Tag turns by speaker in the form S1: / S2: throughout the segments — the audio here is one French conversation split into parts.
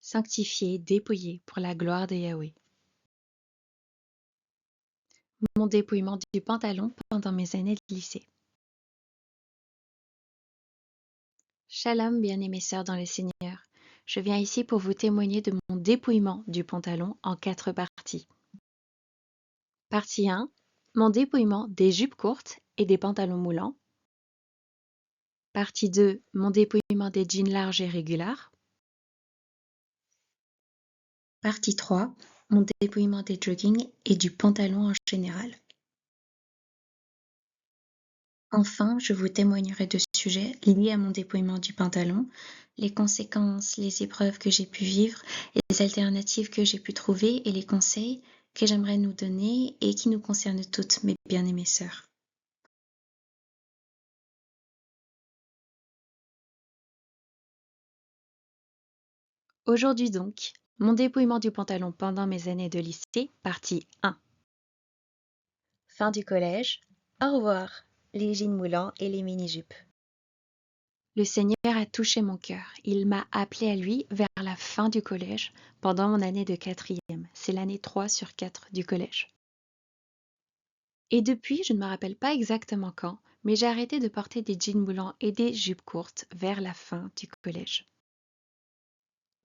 S1: Sanctifié, dépouillé pour la gloire de Yahweh. Mon dépouillement du pantalon pendant mes années de lycée. Shalom, bien-aimées sœurs dans le Seigneur. Je viens ici pour vous témoigner de mon dépouillement du pantalon en 4 parties. Partie 1. Mon dépouillement des jupes courtes et des pantalons moulants. Partie 2. Mon dépouillement des jeans larges et régulars. Partie 3. Mon dépouillement des joggings et du pantalon en général. Enfin, je vous témoignerai de sujets liés à mon dépouillement du pantalon, les conséquences, les épreuves que j'ai pu vivre, les alternatives que j'ai pu trouver et les conseils que j'aimerais nous donner et qui nous concernent toutes, mes bien-aimées sœurs. Aujourd'hui donc, mon dépouillement du pantalon pendant mes années de lycée, partie 1. Fin du collège, au revoir, les jeans moulants et les mini-jupes. Le Seigneur a touché mon cœur. Il m'a appelé à lui vers la fin du collège, pendant mon année de 4e. C'est l'année 3 sur 4 du collège. Et depuis, je ne me rappelle pas exactement quand, mais j'ai arrêté de porter des jeans moulants et des jupes courtes vers la fin du collège.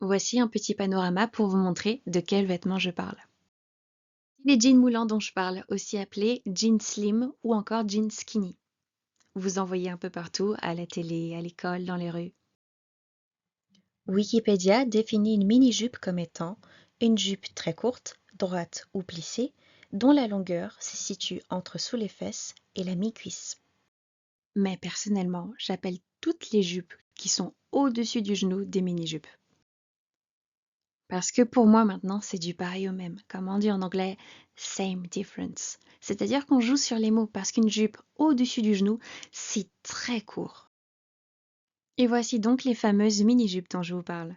S1: Voici un petit panorama pour vous montrer de quels vêtements je parle. Les jeans moulants dont je parle, aussi appelés jeans slim ou encore jeans skinny. Vous en voyez un peu partout, à la télé, à l'école, dans les rues. Wikipédia définit une mini-jupe comme étant une jupe très courte, droite ou plissée, dont la longueur se situe entre sous les fesses et la mi-cuisse. Mais personnellement, j'appelle toutes les jupes qui sont au-dessus du genou des mini-jupes. Parce que pour moi maintenant, c'est du pareil au même. Comme on dit en anglais, same difference. C'est-à-dire qu'on joue sur les mots parce qu'une jupe au-dessus du genou, c'est très court. Et voici donc les fameuses mini-jupes dont je vous parle.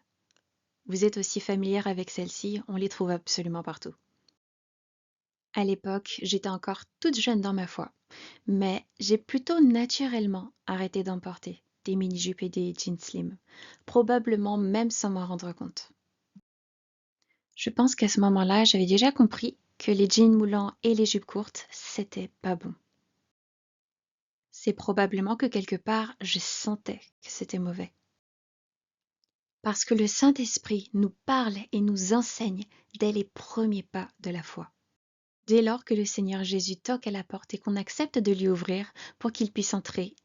S1: Vous êtes aussi familière avec celles-ci, on les trouve absolument partout. À l'époque, j'étais encore toute jeune dans ma foi, mais j'ai plutôt naturellement arrêté d'en porter des mini-jupes et des jeans slim, probablement même sans m'en rendre compte. Je pense qu'à ce moment-là, j'avais déjà compris que les jeans moulants et les jupes courtes, c'était pas bon. C'est probablement que quelque part, je sentais que c'était mauvais. Parce que le Saint-Esprit nous parle et nous enseigne dès les premiers pas de la foi. Dès lors que le Seigneur Jésus toque à la porte et qu'on accepte de lui ouvrir pour qu'il puisse entrer.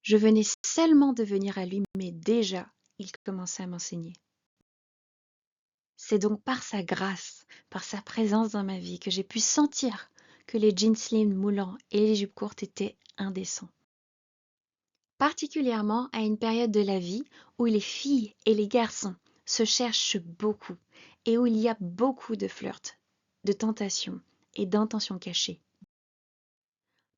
S1: Je venais seulement de venir à lui, mais déjà, il commençait à m'enseigner. C'est donc par sa grâce, par sa présence dans ma vie que j'ai pu sentir que les jeans slim moulants et les jupes courtes étaient indécents. Particulièrement à une période de la vie où les filles et les garçons se cherchent beaucoup et où il y a beaucoup de flirts, de tentations et d'intentions cachées.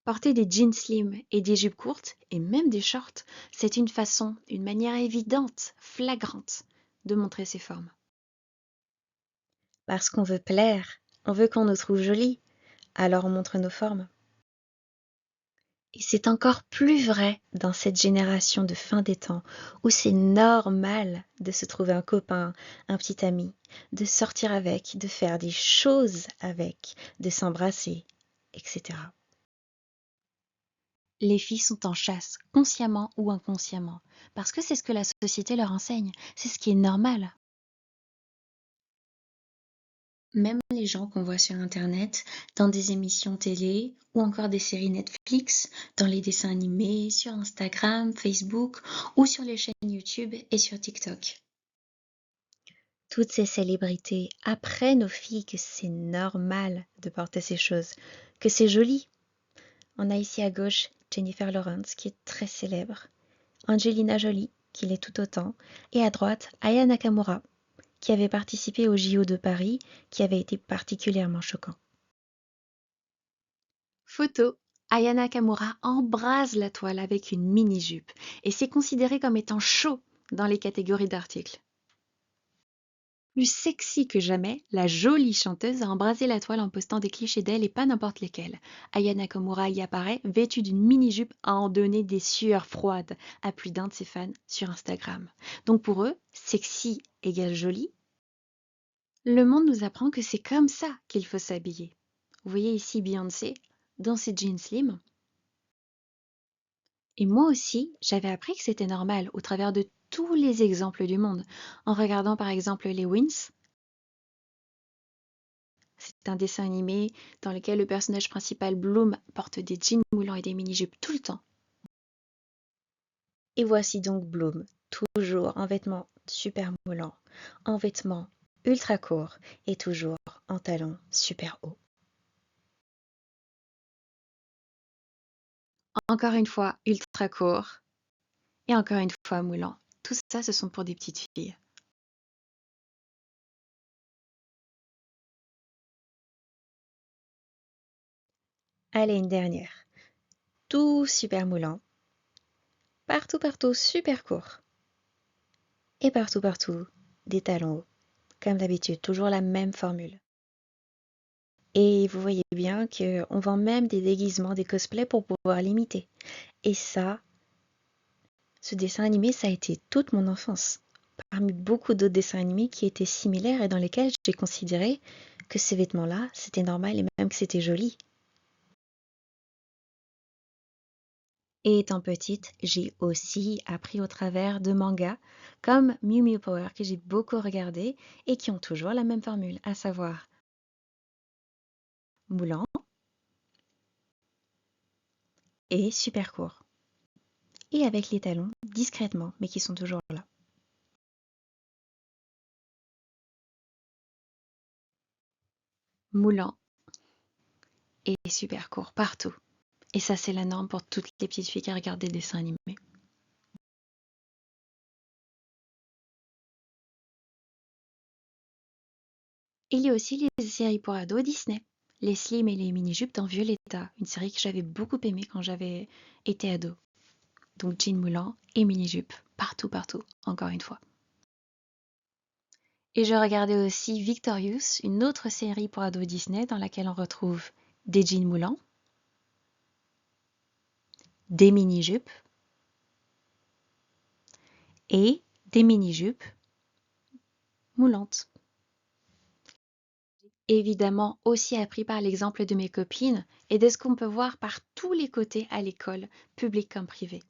S1: Porter des jeans slim et des jupes courtes, et même des shorts, c'est une façon, une manière évidente, flagrante, de montrer ses formes. Parce qu'on veut plaire, on veut qu'on nous trouve jolies, alors on montre nos formes. Et c'est encore plus vrai dans cette génération de fin des temps, où c'est normal de se trouver un copain, un petit ami, de sortir avec, de faire des choses avec, de s'embrasser, etc. Les filles sont en chasse, consciemment ou inconsciemment, parce que c'est ce que la société leur enseigne, c'est ce qui est normal. Même les gens qu'on voit sur Internet, dans des émissions télé ou encore des séries Netflix, dans les dessins animés, sur Instagram, Facebook ou sur les chaînes YouTube et sur TikTok. Toutes ces célébrités apprennent aux filles que c'est normal de porter ces choses, que c'est joli. On a ici à gauche Jennifer Lawrence qui est très célèbre, Angelina Jolie qui l'est tout autant, et à droite Aya Nakamura qui avait participé au JO de Paris, qui avait été particulièrement choquant. Photo. Aya Nakamura embrase la toile avec une mini-jupe et c'est considéré comme étant chaud dans les catégories d'articles. Plus sexy que jamais, la jolie chanteuse a embrasé la toile en postant des clichés d'elle et pas n'importe lesquels. Aya Nakamura y apparaît, vêtue d'une mini-jupe, à en donner des sueurs froides à plus d'un de ses fans sur Instagram. Donc pour eux, sexy égale jolie. Le monde nous apprend que c'est comme ça qu'il faut s'habiller. Vous voyez ici Beyoncé dans ses jeans slim. Et moi aussi, j'avais appris que c'était normal au travers de tous les exemples du monde. En regardant par exemple les Wins, c'est un dessin animé dans lequel le personnage principal Bloom porte des jeans moulants et des mini-jupes tout le temps. Et voici donc Bloom, toujours en vêtements super moulants, en vêtements ultra courts et toujours en talons super hauts. Encore une fois, ultra court et encore une fois moulant. Tout ça, ce sont pour des petites filles. Allez, une dernière. Tout super moulant. Partout super court. Et partout des talons hauts. Comme d'habitude, toujours la même formule. Et vous voyez bien qu'on vend même des déguisements, des cosplays pour pouvoir l'imiter. Et ça, ce dessin animé, ça a été toute mon enfance. Parmi beaucoup d'autres dessins animés qui étaient similaires et dans lesquels j'ai considéré que ces vêtements-là, c'était normal et même que c'était joli. Et étant petite, j'ai aussi appris au travers de mangas comme Mew Mew Power que j'ai beaucoup regardé et qui ont toujours la même formule, à savoir moulant et super court. Et avec les talons discrètement, mais qui sont toujours là. Moulant et super court partout. Et ça, c'est la norme pour toutes les petites filles qui regardent des dessins animés. Il y a aussi les séries pour ados Disney. Les slims et les mini-jupes dans Violetta, une série que j'avais beaucoup aimée quand j'avais été ado. Donc jean moulant et mini-jupe, partout, encore une fois. Et je regardais aussi Victorious, une autre série pour ados Disney dans laquelle on retrouve des jeans moulants, des mini-jupes et des mini-jupes moulantes. Évidemment aussi appris par l'exemple de mes copines et de ce qu'on peut voir par tous les côtés à l'école, publique comme privée.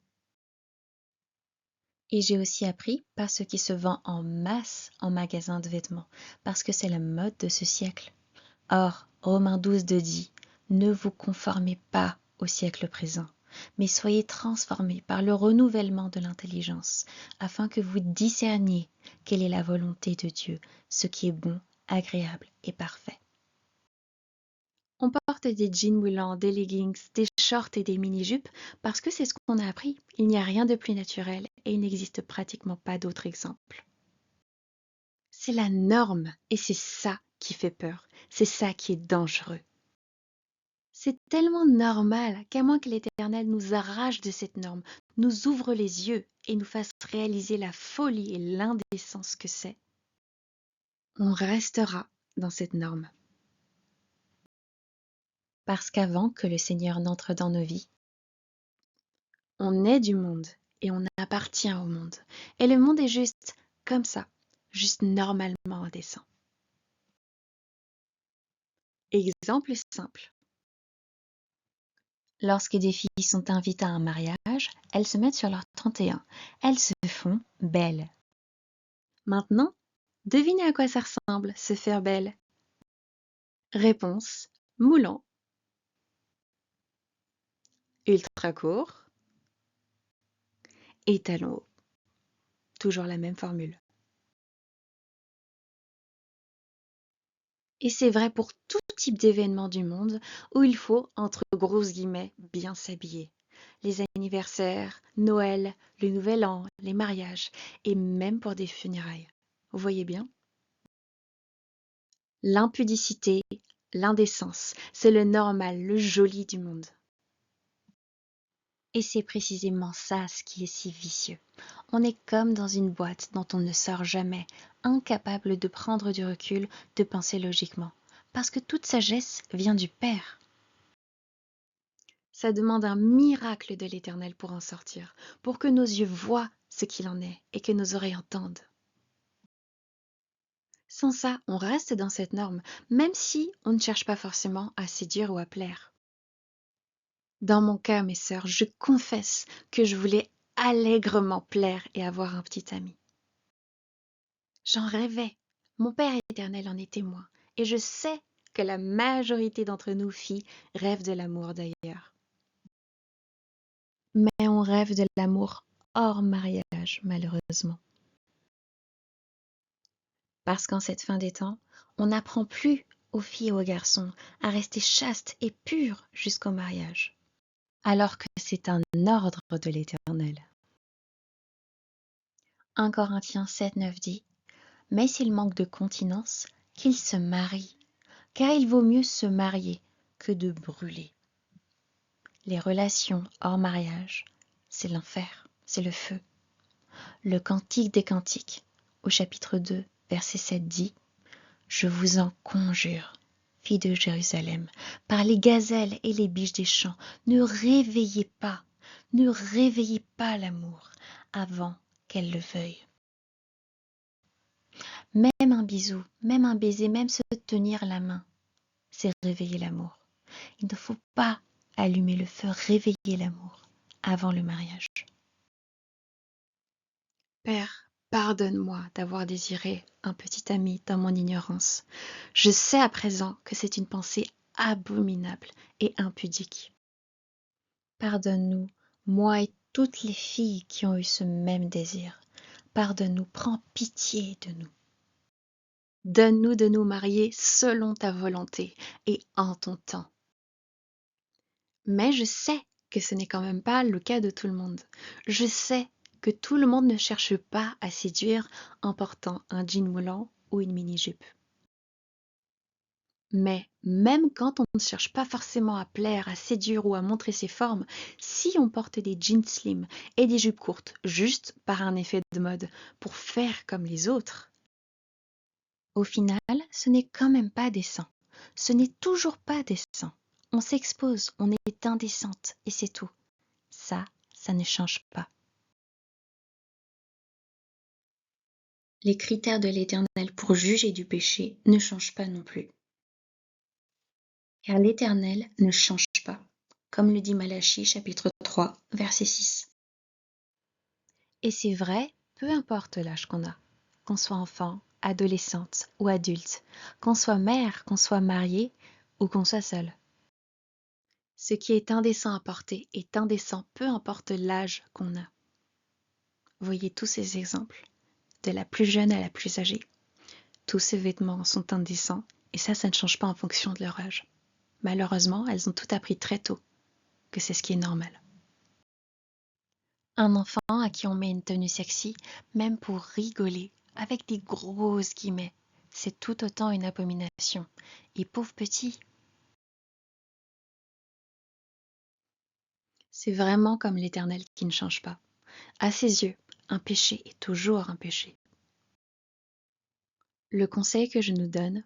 S1: Et j'ai aussi appris par ce qui se vend en masse en magasin de vêtements, parce que c'est la mode de ce siècle. Or, Romains 12 dit, ne vous conformez pas au siècle présent, mais soyez transformés par le renouvellement de l'intelligence, afin que vous discerniez quelle est la volonté de Dieu, ce qui est bon, agréable et parfait. On porte des jeans moulants, des leggings, des shorts et des mini-jupes parce que c'est ce qu'on a appris. Il n'y a rien de plus naturel et il n'existe pratiquement pas d'autre exemple. C'est la norme et c'est ça qui fait peur. C'est ça qui est dangereux. C'est tellement normal qu'à moins que l'Éternel nous arrache de cette norme, nous ouvre les yeux et nous fasse réaliser la folie et l'indécence que c'est, on restera dans cette norme. Parce qu'avant que le Seigneur n'entre dans nos vies, on est du monde et on appartient au monde. Et le monde est juste comme ça, juste normalement indécent. Exemple simple. Lorsque des filles sont invitées à un mariage, elles se mettent sur leur 31. Elles se font belles. Maintenant, devinez à quoi ça ressemble, se faire belle. Réponse, moulant. Ultra court. Et talons hauts. Toujours la même formule. Et c'est vrai pour tout type d'événement du monde où il faut, entre grosses guillemets, bien s'habiller. Les anniversaires, Noël, le Nouvel An, les mariages et même pour des funérailles. Vous voyez bien? L'impudicité, l'indécence, c'est le normal, le joli du monde. Et c'est précisément ça ce qui est si vicieux. On est comme dans une boîte dont on ne sort jamais, incapable de prendre du recul, de penser logiquement. Parce que toute sagesse vient du Père. Ça demande un miracle de l'Éternel pour en sortir, pour que nos yeux voient ce qu'il en est et que nos oreilles entendent. Sans ça, on reste dans cette norme, même si on ne cherche pas forcément à séduire ou à plaire. Dans mon cas, mes sœurs, je confesse que je voulais allègrement plaire et avoir un petit ami. J'en rêvais. Mon Père éternel en est témoin, et je sais que la majorité d'entre nous filles rêvent de l'amour d'ailleurs. Mais on rêve de l'amour hors mariage, malheureusement. Parce qu'en cette fin des temps, on n'apprend plus aux filles et aux garçons à rester chastes et purs jusqu'au mariage, alors que c'est un ordre de l'Éternel. 1 Corinthiens 7,9 dit « Mais s'il manque de continence, qu'il se marie, car il vaut mieux se marier que de brûler. » Les relations hors mariage, c'est l'enfer, c'est le feu. Le Cantique des Cantiques, au chapitre 2, verset 7 dit « Je vous en conjure, filles de Jérusalem, par les gazelles et les biches des champs, ne réveillez pas l'amour avant qu'elle le veuille. » Même un bisou, même un baiser, même se tenir la main, c'est réveiller l'amour. Il ne faut pas allumer le feu, réveiller l'amour avant le mariage. Père, pardonne-moi d'avoir désiré un petit ami dans mon ignorance. Je sais à présent que c'est une pensée abominable et impudique. Pardonne-nous, moi et toutes les filles qui ont eu ce même désir. Pardonne-nous, prends pitié de nous. Donne-nous de nous marier selon ta volonté et en ton temps. Mais je sais que ce n'est quand même pas le cas de tout le monde. Je sais que tout le monde ne cherche pas à séduire en portant un jean moulant ou une mini-jupe. Mais même quand on ne cherche pas forcément à plaire, à séduire ou à montrer ses formes, si on porte des jeans slim et des jupes courtes juste par un effet de mode pour faire comme les autres, au final, ce n'est quand même pas décent. Ce n'est toujours pas décent. On s'expose, on est indécente et c'est tout. Ça ne change pas. Les critères de l'Éternel pour juger du péché ne changent pas non plus. Car l'Éternel ne change pas, comme le dit Malachie chapitre 3, verset 6. Et c'est vrai, peu importe l'âge qu'on soit enfant, adolescente ou adulte, qu'on soit mère, qu'on soit marié ou qu'on soit seul. Ce qui est indécent à porter est indécent peu importe l'âge qu'on a. Voyez tous ces exemples, de la plus jeune à la plus âgée. Tous ces vêtements sont indécents et ça ne change pas en fonction de leur âge. Malheureusement, elles ont tout appris très tôt que c'est ce qui est normal. Un enfant à qui on met une tenue sexy, même pour rigoler, avec des grosses guillemets, c'est tout autant une abomination. Et pauvre petit, c'est vraiment comme l'Éternel qui ne change pas. À ses yeux, un péché est toujours un péché. Le conseil que je nous donne,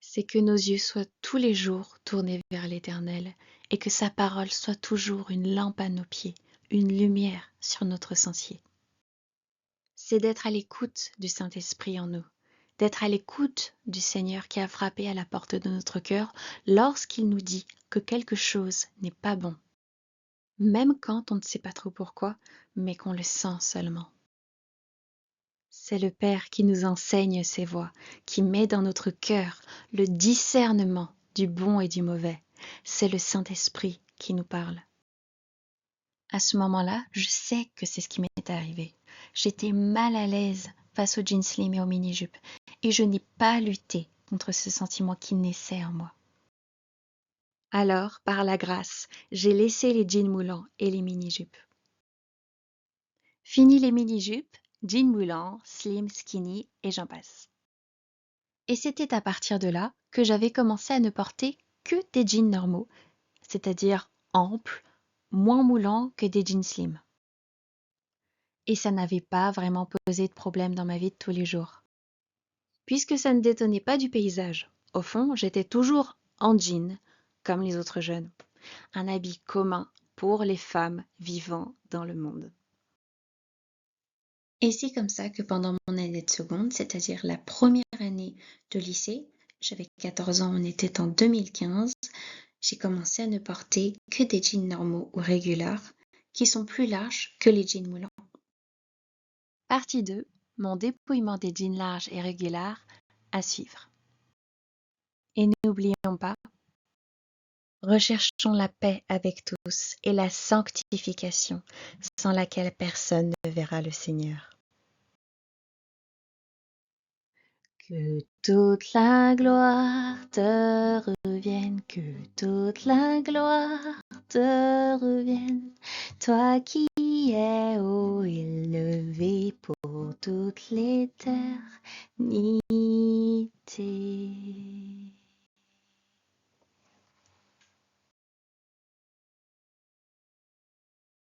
S1: c'est que nos yeux soient tous les jours tournés vers l'Éternel et que sa parole soit toujours une lampe à nos pieds, une lumière sur notre sentier. C'est d'être à l'écoute du Saint-Esprit en nous, d'être à l'écoute du Seigneur qui a frappé à la porte de notre cœur lorsqu'il nous dit que quelque chose n'est pas bon, même quand on ne sait pas trop pourquoi, mais qu'on le sent seulement. C'est le Père qui nous enseigne ses voies, qui met dans notre cœur le discernement du bon et du mauvais. C'est le Saint-Esprit qui nous parle. À ce moment-là, je sais que c'est ce qui m'est arrivé. J'étais mal à l'aise face aux jeans slim et aux mini-jupes, et je n'ai pas lutté contre ce sentiment qui naissait en moi. Alors, par la grâce, j'ai laissé les jeans moulants et les mini-jupes. Fini les mini-jupes, jeans moulants, slim, skinny et j'en passe. Et c'était à partir de là que j'avais commencé à ne porter que des jeans normaux, c'est-à-dire amples, moins moulants que des jeans slim. Et ça n'avait pas vraiment posé de problème dans ma vie de tous les jours, puisque ça ne détonnait pas du paysage. Au fond, j'étais toujours en jean, comme les autres jeunes, un habit commun pour les femmes vivant dans le monde. Et c'est comme ça que pendant mon année de seconde, c'est-à-dire la première année de lycée, j'avais 14 ans, on était en 2015, j'ai commencé à ne porter que des jeans normaux ou réguliers, qui sont plus larges que les jeans moulants. Partie 2, mon dépouillement des jeans larges et réguliers à suivre. Et n'oublions pas, recherchons la paix avec tous et la sanctification, sans laquelle personne ne verra le Seigneur. Que toute la gloire te revienne, que toute la gloire te revienne, toi qui es haut élevé pour toute l'éternité.